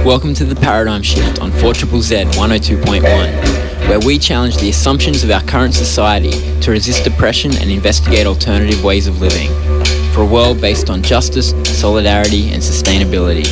Welcome to The Paradigm Shift on 4ZZZ 102.1, where we challenge the assumptions of our current society to resist oppression and investigate alternative ways of living, for a world based on justice, solidarity and sustainability.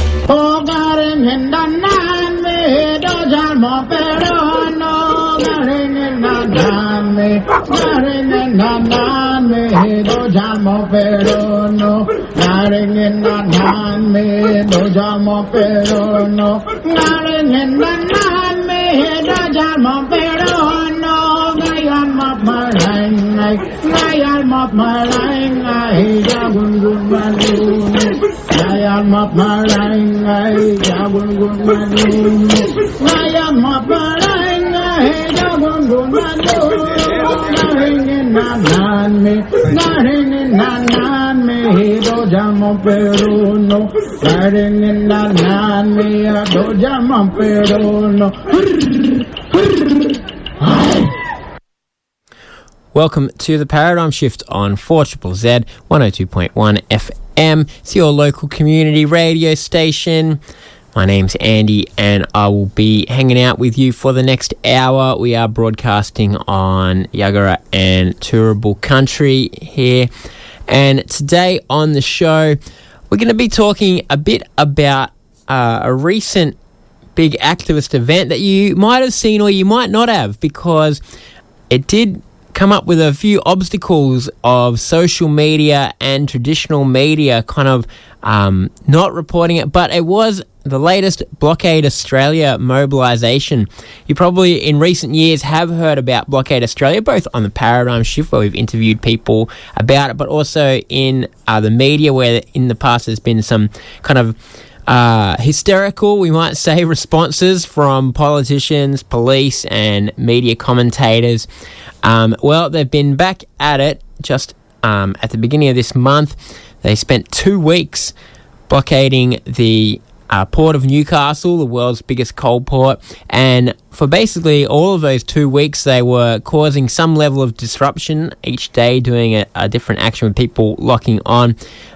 Welcome to The Paradigm Shift on 4ZZZ 102.1 FM. It's your local community radio station. My name's Andy and I will be hanging out with you for the next hour. We are broadcasting on Yagara and Turrbal country here. And today on the show, we're going to be talking a bit about a recent big activist event that you might have seen or you might not have, because it did come up with a few obstacles of social media and traditional media kind of not reporting it, but it was the latest Blockade Australia mobilisation. You probably in recent years have heard about Blockade Australia, both on the Paradigm Shift where we've interviewed people about it, but also in the media where in the past there's been some kind of hysterical, we might say, responses from politicians, police and media commentators. Well, they've been back at it just at the beginning of this month. They spent 2 weeks blockading the port of Newcastle, the world's biggest coal port, and for basically all of those 2 weeks they were causing some level of disruption each day, doing a different action with people locking on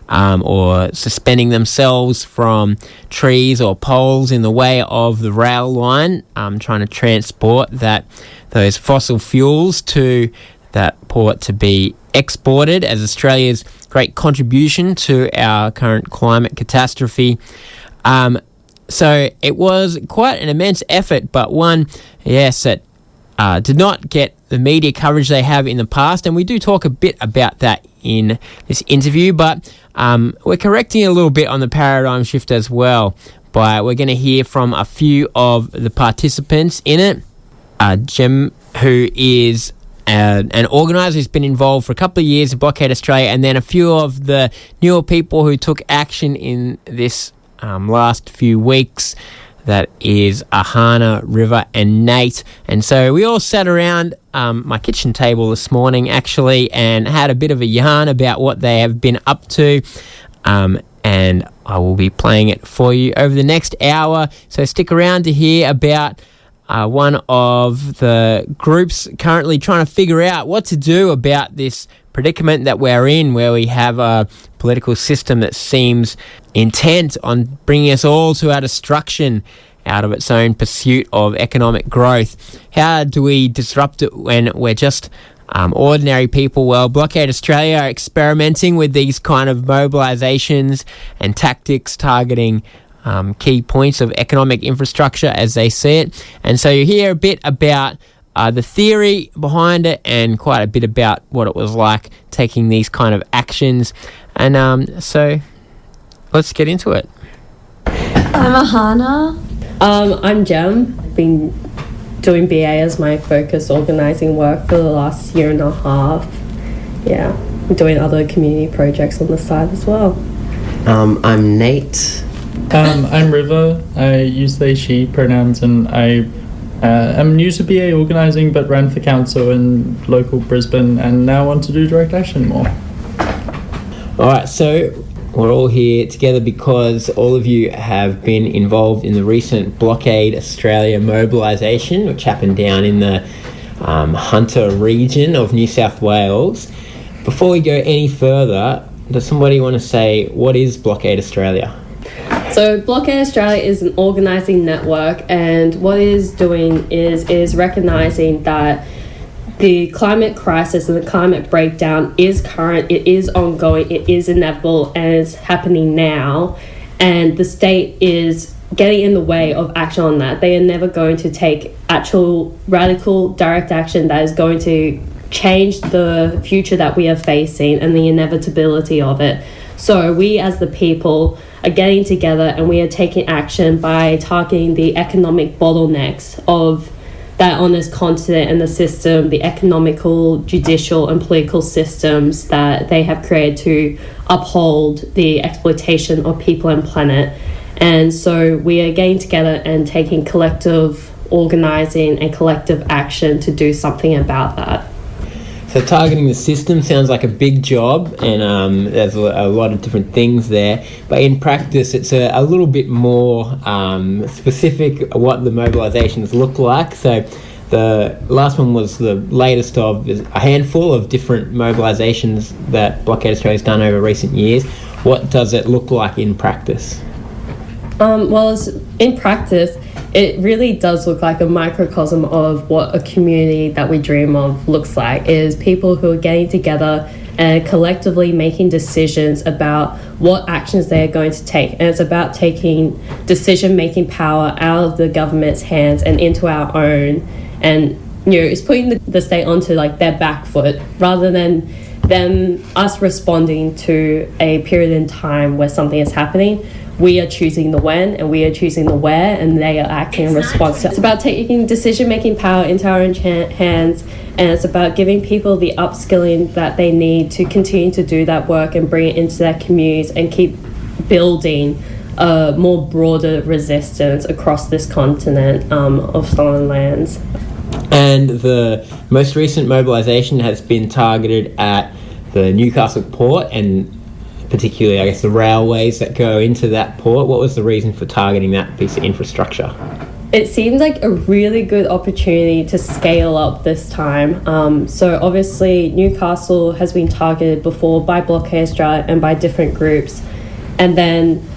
or suspending themselves from trees or poles in the way of the rail line, trying to transport those fossil fuels to that port to be exported as Australia's great contribution to our current climate catastrophe. So it was quite an immense effort, but one, yes, that did not get the media coverage they have in the past, and we do talk a bit about that in this interview, but we're correcting a little bit on the Paradigm Shift as well. We're going to hear from a few of the participants in it. Jim, who is an organiser who's been involved for a couple of years in Blockade Australia, and then a few of the newer people who took action in this last few weeks. That is Ahana, River and Nate. And so we all sat around my kitchen table this morning actually and had a bit of a yarn about what they have been up to. And I will be playing it for you over the next hour. So stick around to hear about one of the groups currently trying to figure out what to do about this predicament that we're in, where we have a political system that seems intent on bringing us all to our destruction out of its own pursuit of economic growth. How do we disrupt it when we're just ordinary people? Well, Blockade Australia are experimenting with these kind of mobilisations and tactics targeting key points of economic infrastructure as they see it. And so you hear a bit about the theory behind it and quite a bit about what it was like taking these kind of actions. And so let's get into it. I'm Ahana. I'm Jem. Been doing BA as my focus organising work for the last year and a half. Yeah, I'm doing other community projects on the side as well. I'm Nate. I'm River. I use they, she pronouns, and I am new to BA organising but ran for council in local Brisbane and now want to do direct action more. Alright, so we're all here together because all of you have been involved in the recent Blockade Australia mobilisation, which happened down in the Hunter region of New South Wales. Before we go any further, does somebody want to say, what is Blockade Australia? So Blockade Australia is an organising network, and what it is doing is recognising that the climate crisis and the climate breakdown is current, it is ongoing, it is inevitable, and it's happening now. And the state is getting in the way of action on that. They are never going to take actual radical direct action that is going to change the future that we are facing and the inevitability of it. So we as the people are getting together and we are taking action by targeting the economic bottlenecks of that on this continent and the system, the economical, judicial and political systems that they have created to uphold the exploitation of people and planet. And so we are getting together and taking collective organising and collective action to do something about that. So targeting the system sounds like a big job, and there's a lot of different things there. But in practice, it's a little bit more specific what the mobilisations look like. So the last one was the latest of a handful of different mobilisations that Blockade Australia has done over recent years. What does it look like in practice? In practice, it really does look like a microcosm of what a community that we dream of looks like, is people who are getting together and collectively making decisions about what actions they are going to take. And it's about taking decision-making power out of the government's hands and into our own. And, it's putting the state onto like their back foot rather than us responding to a period in time where something is happening. We are choosing the when and we are choosing the where, and they are acting in response to it. It's about taking decision-making power into our own hands, and it's about giving people the upskilling that they need to continue to do that work and bring it into their communities and keep building a more broader resistance across this continent of stolen lands. And the most recent mobilisation has been targeted at the Newcastle port and particularly, I guess, the railways that go into that port. What was the reason for targeting that piece of infrastructure? It seemed like a really good opportunity to scale up this time. So obviously Newcastle has been targeted before by Blockade Australia and by different groups. And then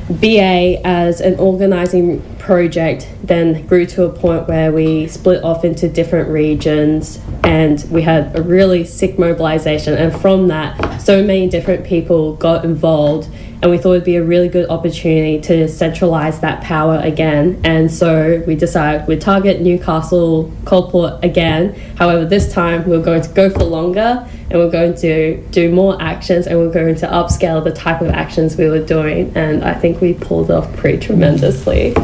BA as an organising project then grew to a point where we split off into different regions and we had a really sick mobilisation, and from that so many different people got involved, and we thought it'd be a really good opportunity to centralise that power again. And so we decided we'd target Newcastle Coalport again. However, this time we're going to go for longer and we're going to do more actions and we're going to upscale the type of actions we were doing, and I think we pulled it off pretty tremendously.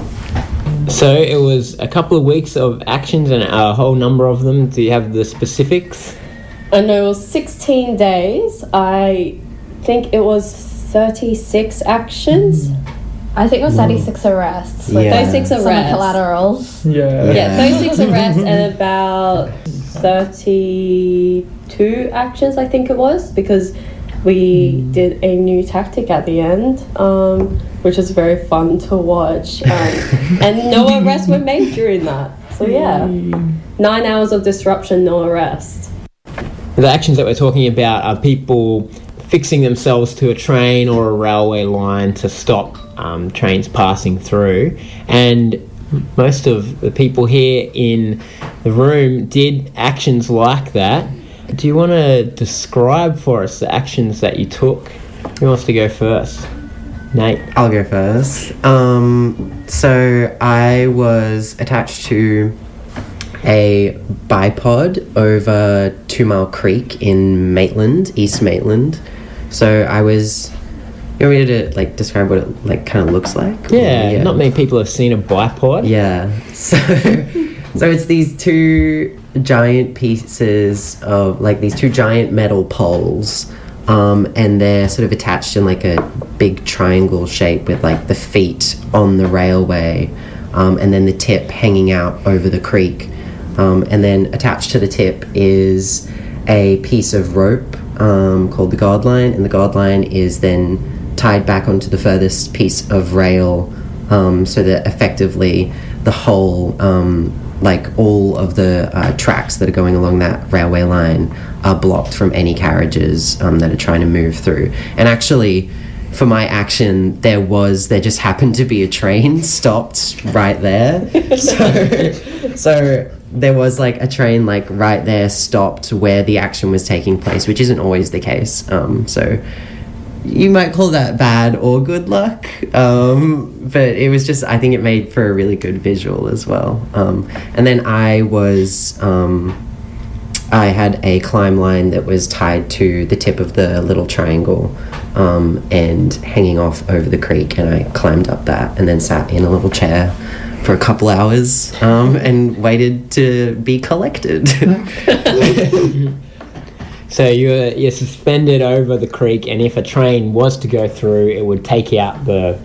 So it was a couple of weeks of actions and a whole number of them. Do you have the specifics? I know it was 16 days. I think it was 36 actions. I think it was 36 arrests. Yeah. 36 Some arrests. collaterals. Yeah, 36 arrests and about 32 actions, I think it was, because we did a new tactic at the end, which was very fun to watch. And no arrests were made during that. So yeah, 9 hours of disruption, no arrest. The actions that we're talking about are people fixing themselves to a train or a railway line to stop trains passing through. And most of the people here in the room did actions like that. Do you want to describe for us the actions that you took? Who wants to go first? Nate? I'll go first. So I was attached to a bipod over 2 Mile Creek in Maitland, East Maitland. So I was... You want me to describe what it kind of looks like? Yeah, not many people have seen a bipod. Yeah. So it's these two giant pieces of these two giant metal poles, and they're sort of attached in a big triangle shape with the feet on the railway, and then the tip hanging out over the creek, and then attached to the tip is a piece of rope called the guard line, and the guard line is then tied back onto the furthest piece of rail, so that effectively the whole all of the tracks that are going along that railway line are blocked from any carriages that are trying to move through. And actually, for my action, there just happened to be a train stopped right there. So there was like a train like right there stopped where the action was taking place, which isn't always the case. So you might call that bad or good luck, but it was just, I think it made for a really good visual as well. And then I had a climb line that was tied to the tip of the little triangle, and hanging off over the creek, and I climbed up that and then sat in a little chair for a couple hours, and waited to be collected. So you're suspended over the creek, and if a train was to go through, it would take out the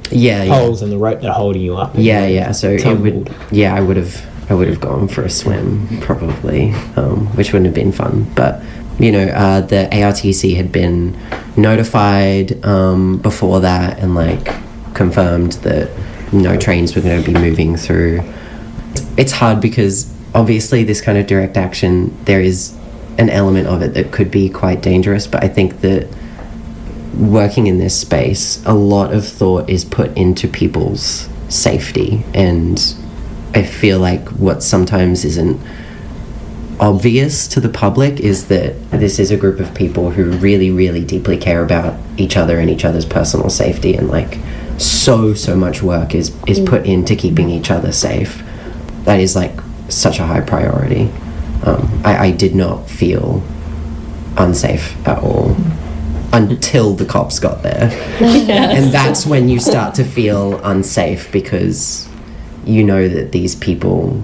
poles and the rope that are holding you up. Yeah. So tumbled. I would have gone for a swim probably, which wouldn't have been fun. But the ARTC had been notified before that, and like confirmed that no trains were going to be moving through. It's hard because obviously this kind of direct action, there is an element of it that could be quite dangerous, but I think that working in this space, a lot of thought is put into people's safety, and I feel like what sometimes isn't obvious to the public is that this is a group of people who really, really deeply care about each other and each other's personal safety, and like so much work is put into keeping each other safe. That is like such a high priority. I did not feel unsafe at all until the cops got there. Yes. And that's when you start to feel unsafe, because you know that these people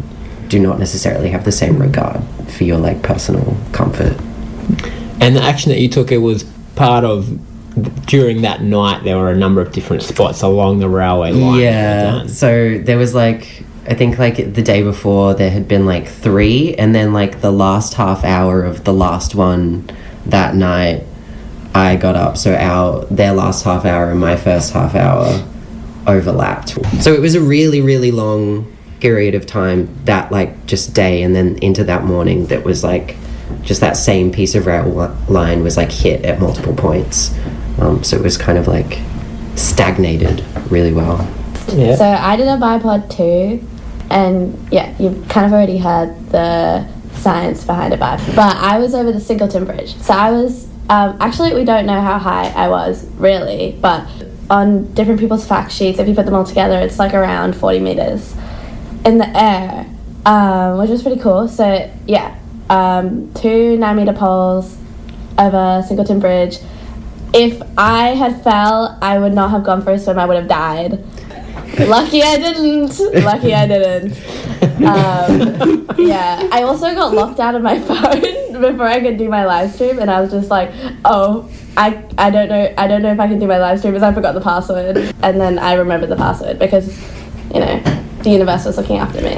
do not necessarily have the same regard for your like personal comfort. And the action that you took, it was part of, during that night there were a number of different spots along the railway line. Yeah, so there was like, I think like the day before there had been like 3, and then like the last half hour of the last one that night I got up, so their last half hour and my first half hour overlapped. So it was a really, really long period of time, that like just day, and then into that morning that was like just that same piece of rail line was like hit at multiple points. So it was kind of like stagnated really well. Yeah. So I did a bipod too, and yeah, you've kind of already heard the science behind a bipod. But I was over the Singleton Bridge. So I was, actually we don't know how high I was really, but on different people's fact sheets, if you put them all together, it's like around 40 meters in the air, which was pretty cool. So yeah, 2 9-meter poles over Singleton Bridge. If I had fell, I would not have gone for a swim. I would have died. Lucky I didn't. Yeah, I also got locked out of my phone before I could do my live stream, and I was just like, oh, I don't know if I can do my live stream because I forgot the password. And then I remembered the password because, the universe was looking after me.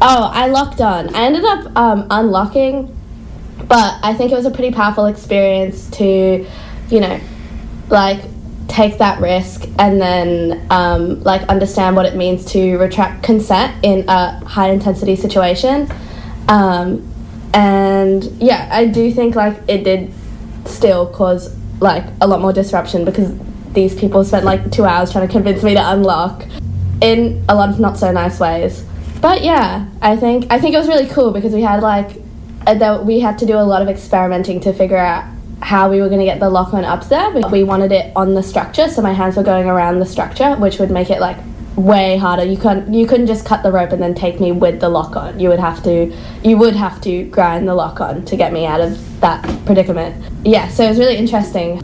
Oh, I locked on. I ended up unlocking, but I think it was a pretty powerful experience to, like, take that risk and then like understand what it means to retract consent in a high intensity situation, and yeah, I do think like it did still cause like a lot more disruption because these people spent like 2 hours trying to convince me to unlock in a lot of not so nice ways. But yeah, I think it was really cool because we had we had to do a lot of experimenting to figure out how we were going to get the lock-on up there. We wanted it on the structure, so my hands were going around the structure, which would make it like way harder. You couldn't just cut the rope and then take me with the lock-on. You would have to grind the lock-on to get me out of that predicament. Yeah, so it was really interesting.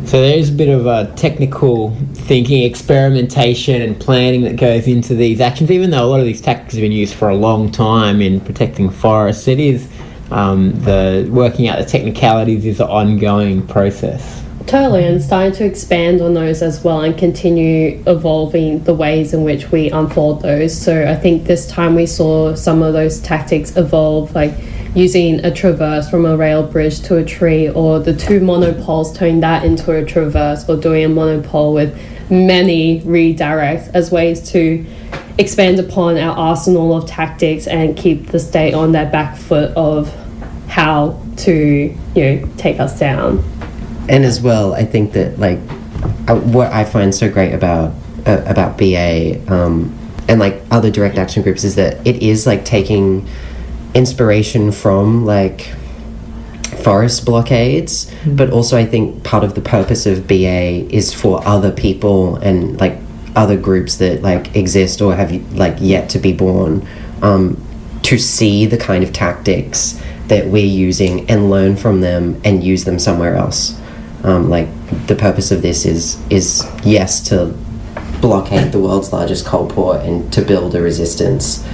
So there is a bit of a technical thinking, experimentation and planning that goes into these actions, even though a lot of these tactics have been used for a long time in protecting forests. It is the working out the technicalities is an ongoing process. Totally, and starting to expand on those as well and continue evolving the ways in which we unfold those. So I think this time we saw some of those tactics evolve, like using a traverse from a rail bridge to a tree, or the 2 monopoles, turning that into a traverse, or doing a monopole with many redirects as ways to expand upon our arsenal of tactics and keep the state on their back foot of how to take us down. And as well, I think that like what I find so great about BA and like other direct action groups is that it is like taking inspiration from like forest blockades, but also I think part of the purpose of BA is for other people and like other groups that like exist or have like yet to be born, to see the kind of tactics that we're using and learn from them and use them somewhere else. Like the purpose of this is yes, to blockade the world's largest coal port and to build a resistance,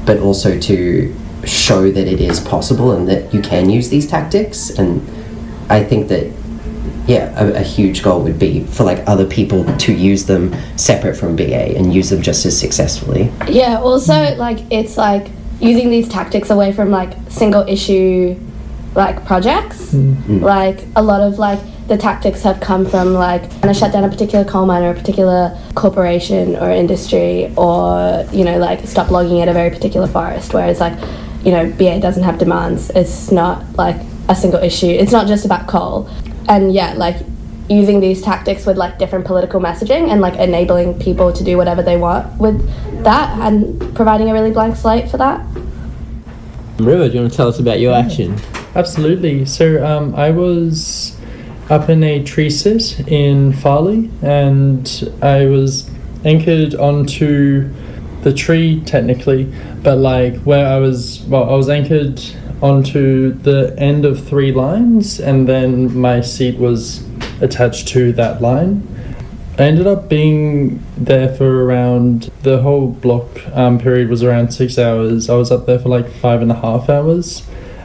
but also to show that it is possible and that you can use these tactics. And I think that a huge goal would be for like other people to use them separate from BA and use them just as successfully. Yeah, also like it's like using these tactics away from like single issue like projects. Like a lot of like the tactics have come from like trying to shut down a particular coal mine or a particular corporation or industry, or you know, like stop logging at a very particular forest, whereas like, you know, BA doesn't have demands. It's not like a single issue. It's not just about coal. And yeah, like using these tactics with like different political messaging and like enabling people to do whatever they want with that and providing a really blank slate for that. River, do you want to tell us about your action? Absolutely. So I was up in a tree sit in Farley, and I was anchored onto the tree technically, but like where I was anchored onto the end of 3 lines, and then my seat was attached to that line. I ended up being there for around, the whole block period was around 6 hours. I was up there for like 5.5 hours,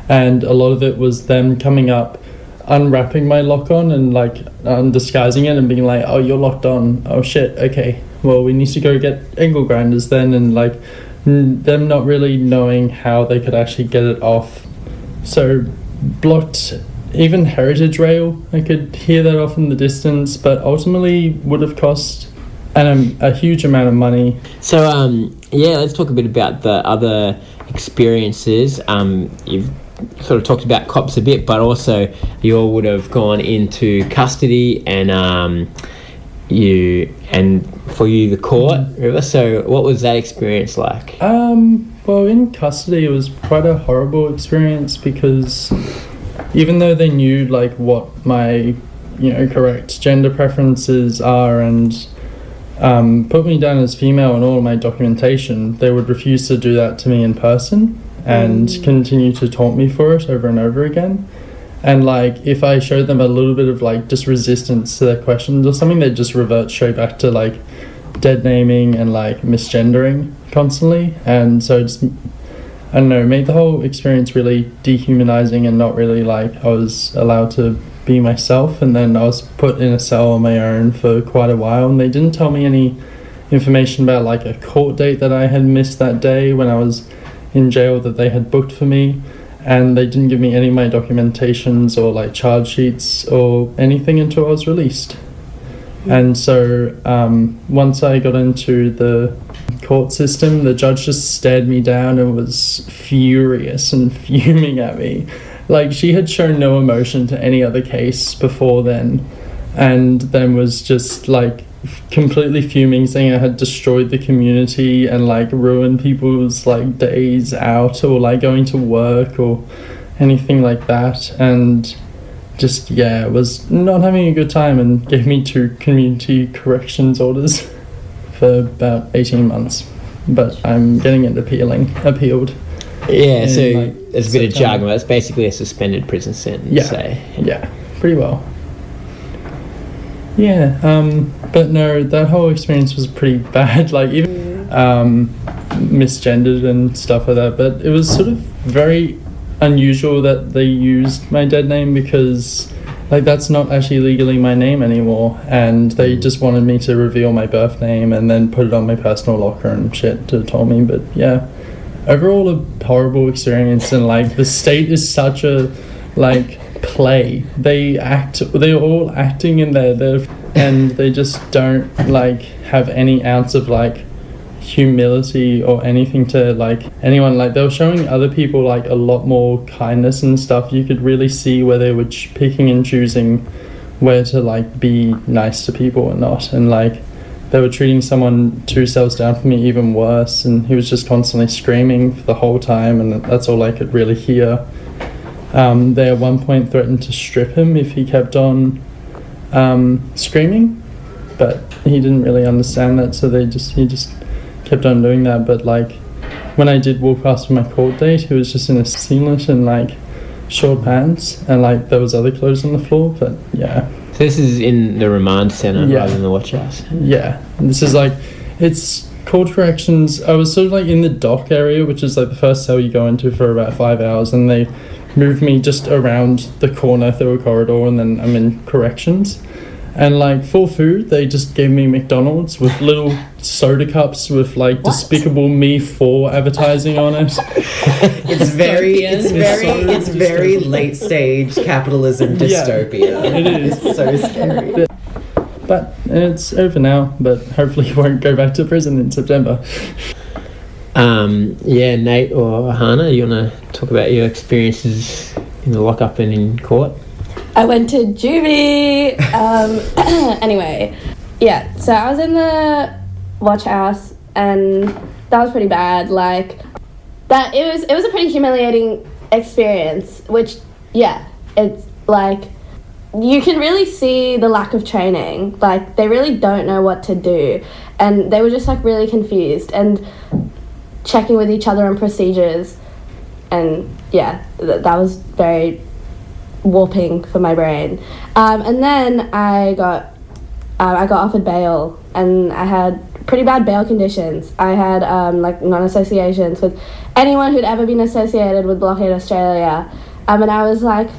and a lot of it was them coming up, unwrapping my lock-on and like disguising it and being like, oh, you're locked on, oh shit, okay, well we need to go get angle grinders then, and like them not really knowing how they could actually get it off. So blocked even heritage rail, I could hear that off in the distance, but ultimately would have cost a huge amount of money. So let's talk a bit about the other experiences. You've sort of talked about cops a bit, but also you all would have gone into custody and for you the court, River. So what was that experience like? Well, in custody it was quite a horrible experience, because even though they knew like what my correct gender preferences are and put me down as female in all of my documentation, they would refuse to do that to me in person and continue to taunt me for it over and over again. And like if I showed them a little bit of like just resistance to their questions or something, they'd just revert straight back to like dead naming and like misgendering constantly. And so just, I don't know, made the whole experience really dehumanizing and not really like I was allowed to be myself. And then I was put in a cell on my own for quite a while, and they didn't tell me any information about like a court date that I had missed that day when I was in jail that they had booked for me, and they didn't give me any of my documentations or like charge sheets or anything until I was released. And so once I got into the court system, the judge just stared me down and was furious and fuming at me. Like she had shown no emotion to any other case before then, and then was just like completely fuming, saying I had destroyed the community and like ruined people's like days out or like going to work or anything like that, and just was not having a good time, and gave me 2 community corrections orders for about 18 months, but I'm getting it appealed. Yeah, so like, there's a bit of jargon, but it's basically a suspended prison sentence. Yeah, pretty well. Yeah, but no, that whole experience was pretty bad, like even misgendered and stuff like that, but it was sort of very unusual that they used my dead name, because like that's not actually legally my name anymore, and they just wanted me to reveal my birth name and then put it on my personal locker and shit to tell me. But yeah, overall a horrible experience, and like the state is such a like play. They're all acting in there, and they just don't like have any ounce of like humility or anything to like anyone. Like they were showing other people like a lot more kindness and stuff. You could really see where they were picking and choosing where to like be nice to people or not, and like they were treating someone 2 cells down from me even worse, and he was just constantly screaming for the whole time, and that's all I could really hear. They at one point threatened to strip him if he kept on screaming, but he didn't really understand that, so he just kept on doing that. But like when I did walk past for my court date, he was just in a singlet and like short pants, and like there was other clothes on the floor. But yeah. So this is in the remand centre rather than the watch house? Yeah. This is like, it's court corrections. I was sort of like in the dock area, which is like the first cell you go into for about 5 hours, and they moved me just around the corner through a corridor, and then I'm in corrections. And like for food, they just gave me McDonald's with little soda cups with like Despicable Me 4 advertising on it. It's very late stage capitalism dystopia. Yeah, it is. It's so scary. But it's over now, but hopefully you won't go back to prison in September. Nate or Hannah, you want to talk about your experiences in the lockup and in court? I went to juvie. Anyway, yeah. So I was in the watch house, and that was pretty bad. Like that, it was a pretty humiliating experience. Which, yeah, it's like you can really see the lack of training. Like they really don't know what to do, and they were just like really confused and checking with each other on procedures, and yeah, that was very warping for my brain. And then I got offered bail, and I had pretty bad bail conditions. I had like non-associations with anyone who'd ever been associated with Blockade Australia, and I was like,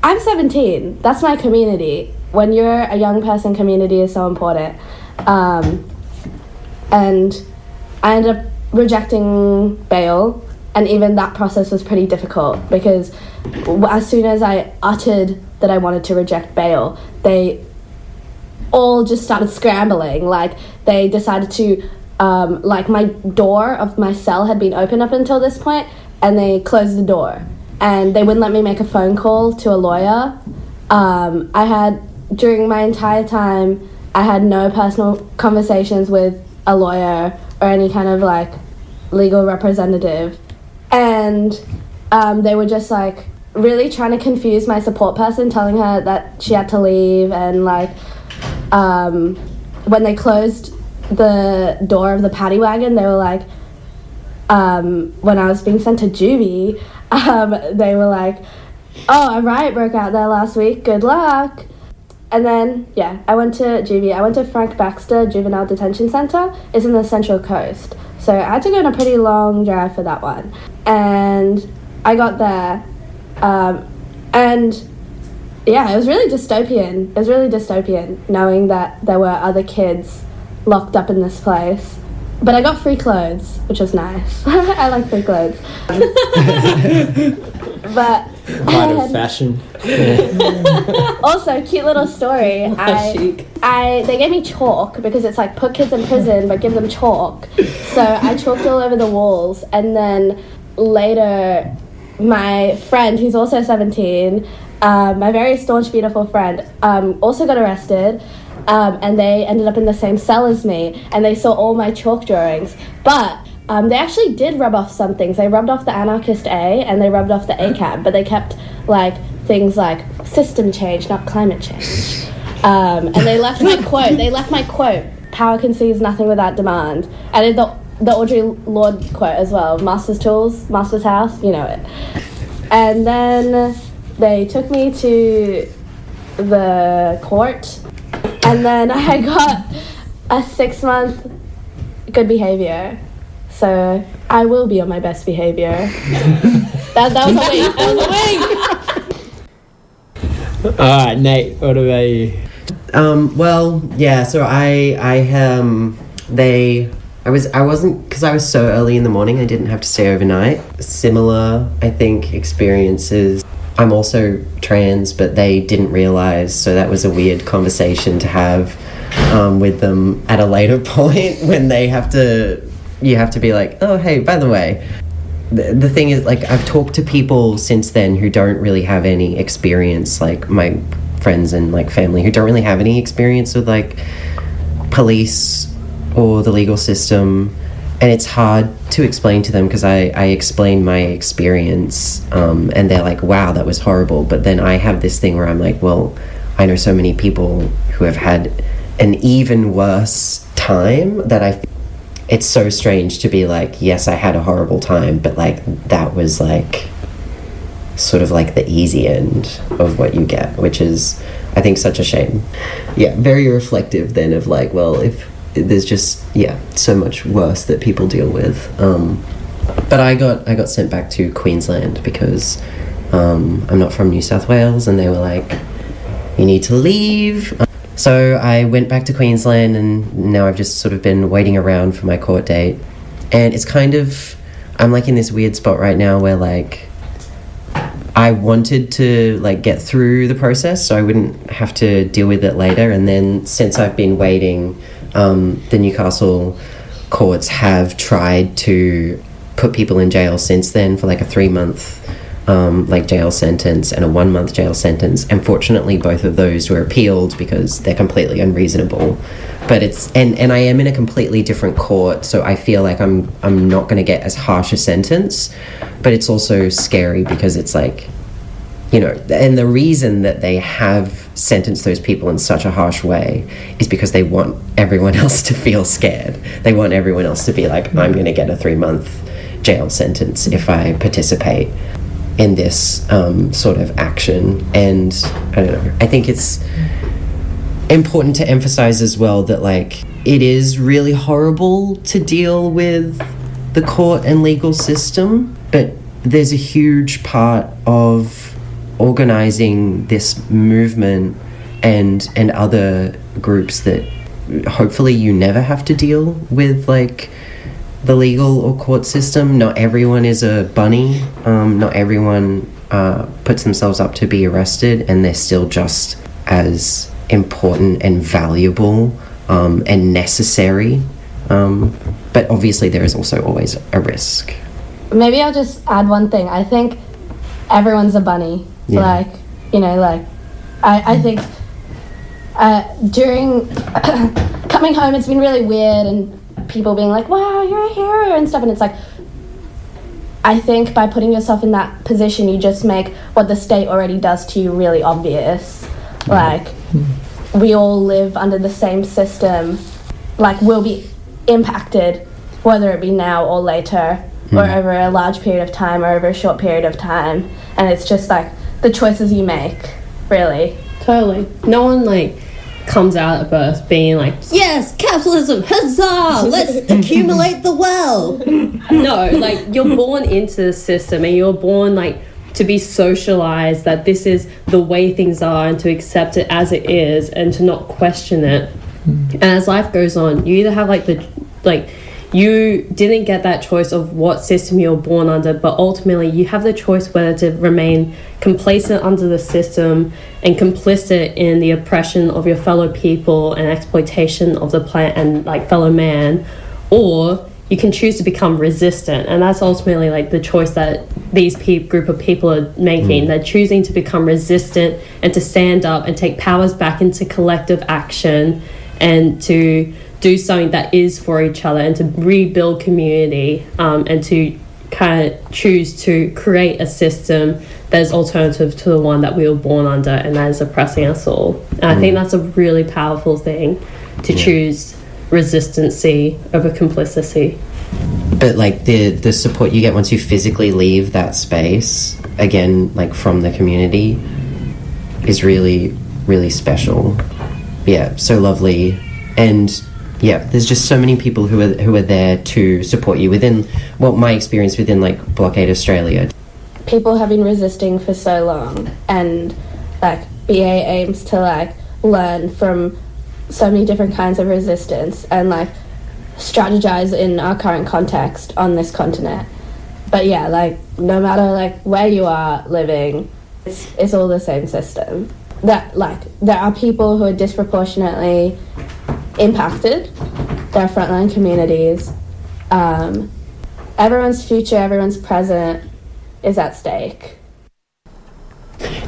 I'm 17, that's my community. When you're a young person, community is so important. And I ended up rejecting bail, and even that process was pretty difficult, because as soon as I uttered that I wanted to reject bail, they all just started scrambling. Like they decided to like my door of my cell had been open up until this point, and they closed the door, and they wouldn't let me make a phone call to a lawyer. I had, during my entire time, I had no personal conversations with a lawyer or any kind of like legal representative, and they were just like really trying to confuse my support person, telling her that she had to leave. And like when they closed the door of the paddy wagon, they were like, when I was being sent to juvie, they were like, oh, a riot broke out there last week, good luck. And then, yeah, I went to juvie. I went to Frank Baxter Juvenile Detention Centre. It's in the Central Coast. So I had to go on a pretty long drive for that one. And I got there, and yeah, it was really dystopian. It was really dystopian knowing that there were other kids locked up in this place. But I got free clothes, which was nice. I like free clothes. But Pride of fashion. also, cute little story. They gave me chalk, because it's like put kids in prison but give them chalk. So I chalked all over the walls, and then later my friend, who's also 17, my very staunch, beautiful friend, also got arrested. And they ended up in the same cell as me, and they saw all my chalk drawings. But they actually did rub off some things. They rubbed off the anarchist A, and they rubbed off the ACAB, but they kept like things like system change, not climate change. And they left my quote. They left my quote. Power concedes nothing without demand. I did the Audre Lorde quote as well. Master's tools, master's house. You know it. And then they took me to the court. And then I got a 6-month good behaviour. So I will be on my best behaviour. that was a wink. That was a wink. Alright, Nate, what about you? Well, yeah, so I wasn't, because I was so early in the morning, I didn't have to stay overnight. Similar, I think, experiences. I'm also trans, but they didn't realise, so that was a weird conversation to have with them at a later point, when you have to be like, oh, hey, by the way. The thing is, like, I've talked to people since then who don't really have any experience. Like, my friends and like family who don't really have any experience with like police or the legal system, and it's hard to explain to them because I explain my experience, and they're like, wow, that was horrible. But then I have this thing where I'm like, well, I know so many people who have had an even worse time that it's so strange to be like, yes, I had a horrible time, but like that was like sort of like the easy end of what you get, which is, I think, such a shame. Yeah, very reflective then of like, well, if there's just, yeah, so much worse that people deal with. But I got sent back to Queensland because I'm not from New South Wales, and they were like, you need to leave. So I went back to Queensland, and now I've just sort of been waiting around for my court date. And it's kind of, I'm like in this weird spot right now where like I wanted to like get through the process so I wouldn't have to deal with it later. And then since I've been waiting, the Newcastle courts have tried to put people in jail since then for like a 3-month like jail sentence and a 1-month jail sentence. Unfortunately, both of those were appealed because they're completely unreasonable. But it's and I am in a completely different court, so I feel like I'm not going to get as harsh a sentence. But it's also scary because it's like, you know, and the reason that they have sentenced those people in such a harsh way is because they want everyone else to feel scared. They want everyone else to be like, I'm going to get a 3-month jail sentence if I participate in this sort of action. And I don't know, I think it's important to emphasize as well that like it is really horrible to deal with the court and legal system, but there's a huge part of organizing this movement and other groups that hopefully you never have to deal with like the legal or court system. Not everyone is a bunny. Not everyone puts themselves up to be arrested, and they're still just as important and valuable and necessary. But obviously there is also always a risk. Maybe I'll just add one thing. I think everyone's a bunny. Yeah. Like, you know, like, I think during coming home, it's been really weird, and people being like, wow, you're a hero and stuff. And it's like, I think by putting yourself in that position, you just make what the state already does to you really obvious. Like, we all live under the same system. Like, we'll be impacted, whether it be now or later, or over a large period of time, or over a short period of time. And it's just like the choices you make, really. Totally. No one like comes out at birth being like, yes, capitalism, huzzah, let's accumulate the wealth. No, like you're born into the system, and you're born like to be socialized that this is the way things are, and to accept it as it is and to not question it. And as life goes on, you either have you didn't get that choice of what system you're born under, but ultimately you have the choice whether to remain complacent under the system and complicit in the oppression of your fellow people and exploitation of the planet and like fellow man, or you can choose to become resistant. And that's ultimately like the choice that these group of people are making. They're choosing to become resistant and to stand up and take powers back into collective action, and to do something that is for each other, and to rebuild community, and to kind of choose to create a system that is alternative to the one that we were born under and that is oppressing us all. And I think that's a really powerful thing, to choose resistancy over complicity. But like the support you get once you physically leave that space, again, like from the community, is really, really special. Yeah, so lovely. And yeah, there's just so many people who are there to support you within, well, my experience within like Blockade Australia. People have been resisting for so long, and like BA aims to like learn from so many different kinds of resistance and like strategize in our current context on this continent. But yeah, like no matter like where you are living, it's all the same system. That like there are people who are disproportionately impacted. There are frontline communities. Everyone's future, everyone's present is at stake.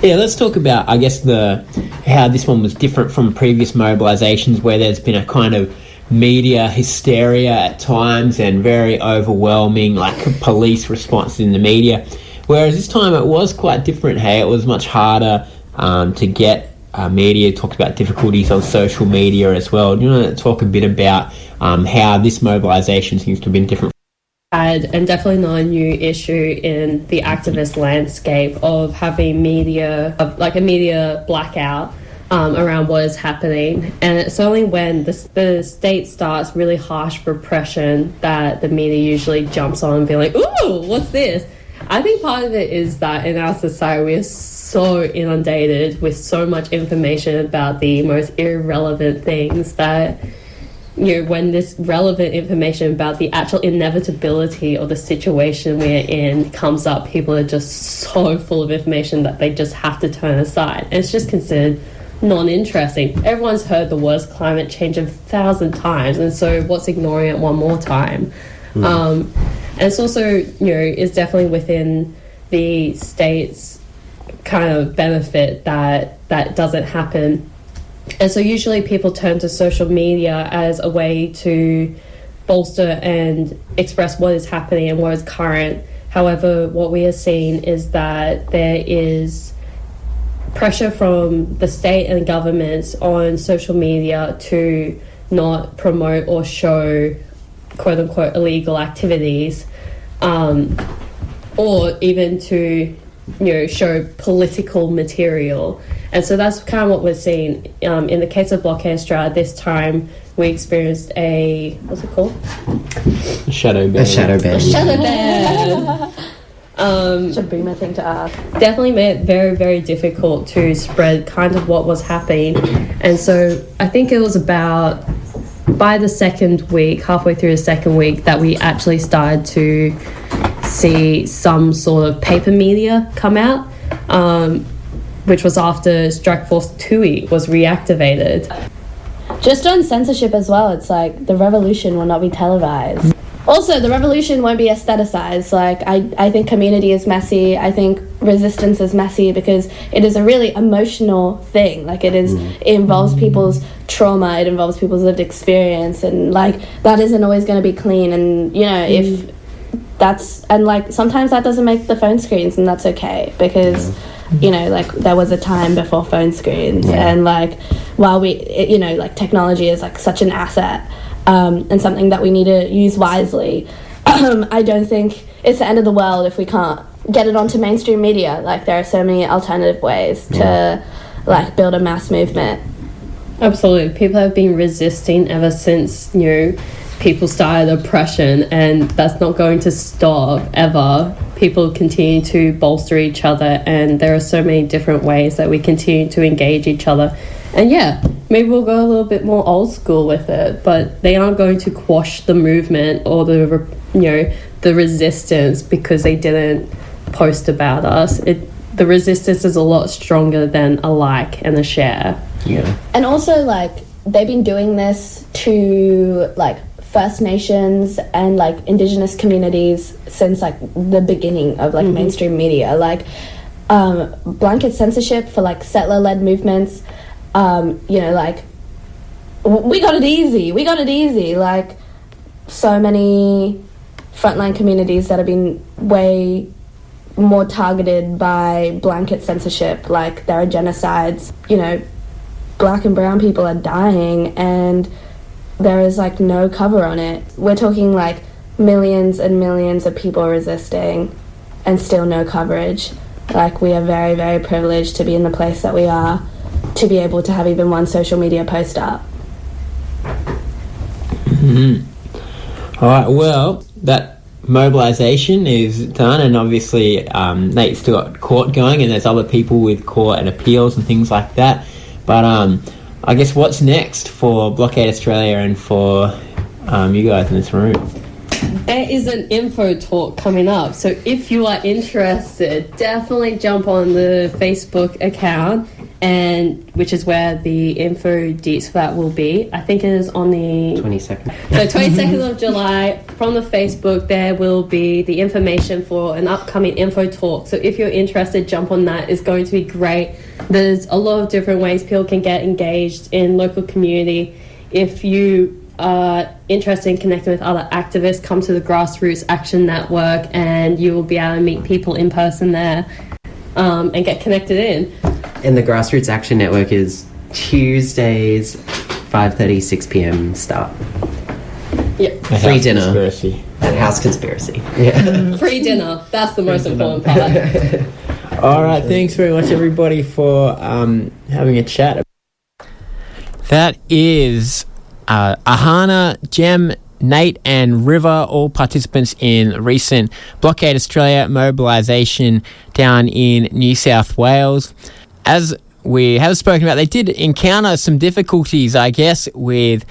Yeah, let's talk about, I guess, how this one was different from previous mobilisations where there's been a kind of media hysteria at times and very overwhelming, like, police response in the media. Whereas this time it was quite different, hey? It was much harder to get media. Talked about difficulties on social media as well. Do you want to talk a bit about how this mobilisation seems to have been different? And definitely not a new issue in the activist landscape of having media, like a media blackout around what is happening. And it's only when the state starts really harsh repression that the media usually jumps on and be like, ooh, what's this? I think part of it is that in our society we are so inundated with so much information about the most irrelevant things that, you know, when this relevant information about the actual inevitability of the situation we're in comes up, people are just so full of information that they just have to turn aside. And it's just considered non-interesting. Everyone's heard the words climate change 1,000 times, and so what's ignoring it one more time? And it's also, you know, is definitely within the state's kind of benefit that that doesn't happen. And so usually people turn to social media as a way to bolster and express what is happening and what is current. However, what we are seeing is that there is pressure from the state and governments on social media to not promote or show quote-unquote illegal activities, or even to, you know, show political material. And so that's kind of what we're seeing. In the case of Blockade Australia, this time we experienced what's it called? A shadow ban. A shadow ban. A shadow ban. Should be my thing to ask. Definitely made it very, very difficult to spread kind of what was happening. And so I think it was about by the second week, halfway through the second week, that we actually started to see some sort of paper media come out, which was after Strike Force 2 was reactivated. Just on censorship as well, it's like the revolution will not be televised. Also, the revolution won't be aestheticized. Like, I think community is messy. I think resistance is messy because it is a really emotional thing. Like, it involves people's trauma, it involves people's lived experience, and like that isn't always going to be clean. And you know, if that's, and like sometimes that doesn't make the phone screens, and that's okay because you know, like there was a time before phone screens, and like while you know, like technology is like such an asset. And something that we need to use wisely. I don't think it's the end of the world if we can't get it onto mainstream media. Like, there are so many alternative ways to like build a mass movement. Absolutely. People have been resisting ever since, you know, people started oppression, and that's not going to stop ever. People continue to bolster each other, and there are so many different ways that we continue to engage each other. And yeah, maybe we'll go a little bit more old school with it, but they aren't going to quash the movement or the, you know, the resistance because they didn't post about us. The resistance is a lot stronger than a like and a share. Yeah. And also, like, they've been doing this to like First Nations and like Indigenous communities since like the beginning of like mainstream media. Like, blanket censorship for like settler-led movements. You know, like, we got it easy. Like, so many frontline communities that have been way more targeted by blanket censorship. Like, there are genocides, you know, black and brown people are dying, and there is like no cover on it. We're talking like millions and millions of people resisting and still no coverage. Like, we are very, very privileged to be in the place that we are, to be able to have even one social media post up. All right, well, that mobilisation is done, and obviously Nate's still got court going, and there's other people with court and appeals and things like that. But I guess what's next for Blockade Australia and for you guys in this room? There is an info talk coming up, so if you are interested, definitely jump on the Facebook account and which is where the info deets for that will be. I think it is on the 22nd. So 22nd of July, from the Facebook, there will be the information for an upcoming info talk. So if you're interested, jump on that. It's going to be great. There's a lot of different ways people can get engaged in local community. If you are interested in connecting with other activists, come to the Grassroots Action Network and you will be able to meet people in person there and get connected in. And the Grassroots Action Network is Tuesdays, 5:30, 6 p.m. start. Yep. Free dinner. Conspiracy. At House Conspiracy. Yeah. Free dinner. That's the most important part. All right, thanks very much, everybody, for having a chat. That is Ahana, Jem, Nate and River, all participants in recent Blockade Australia mobilisation down in New South Wales. As we have spoken about, they did encounter some difficulties, I guess, with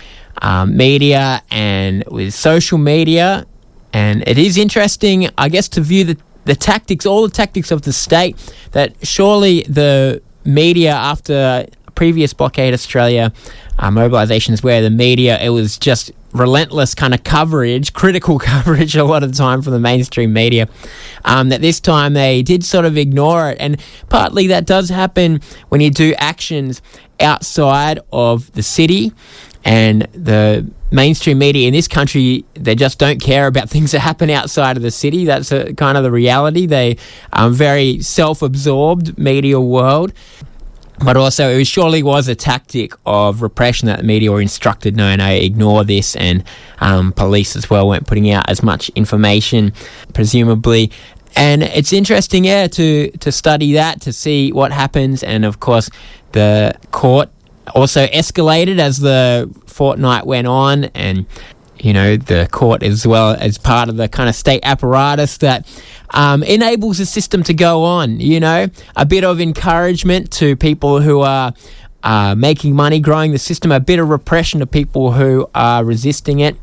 media and with social media. And it is interesting, I guess, to view the tactics, all the tactics of the state, that surely the media after previous Blockade Australia mobilisations where the media, it was just relentless kind of coverage, critical coverage a lot of the time from the mainstream media, that this time they did sort of ignore it. And partly that does happen when you do actions outside of the city, and the mainstream media in this country, they just don't care about things that happen outside of the city. That's kind of the reality. They are very self-absorbed media world. But also, it surely was a tactic of repression that the media were instructed, no, ignore this, and police as well weren't putting out as much information, presumably. And it's interesting, to study that, to see what happens. And of course, the court also escalated as the fortnight went on, and the court as well as part of the kind of state apparatus that enables the system to go on, a bit of encouragement to people who are making money, growing the system, a bit of repression to people who are resisting it.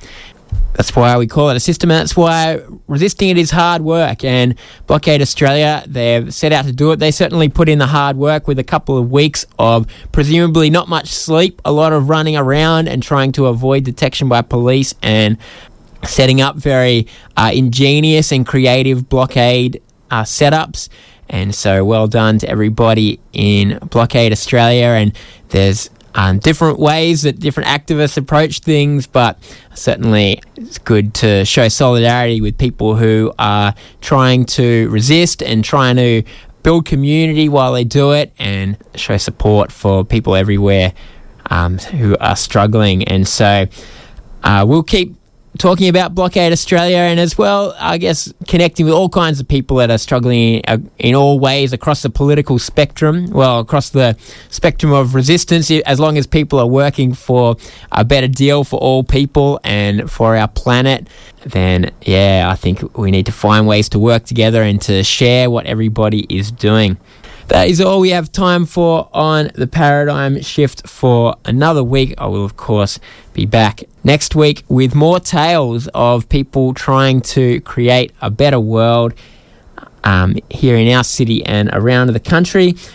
That's why we call it a system, and that's why resisting it is hard work. And Blockade Australia, they've set out to do it. They certainly put in the hard work with a couple of weeks of presumably not much sleep, a lot of running around and trying to avoid detection by police, and setting up very ingenious and creative blockade setups. And so well done to everybody in Blockade Australia. And there's different ways that different activists approach things, but certainly it's good to show solidarity with people who are trying to resist and trying to build community while they do it, and show support for people everywhere who are struggling. And so we'll keep talking about Blockade Australia, and as well, I guess, connecting with all kinds of people that are struggling in all ways across the political spectrum, across the spectrum of resistance. As long as people are working for a better deal for all people and for our planet, then I think we need to find ways to work together and to share what everybody is doing. That is all we have time for on the Paradigm Shift for another week. I will, of course, be back next week with more tales of people trying to create a better world here in our city and around the country.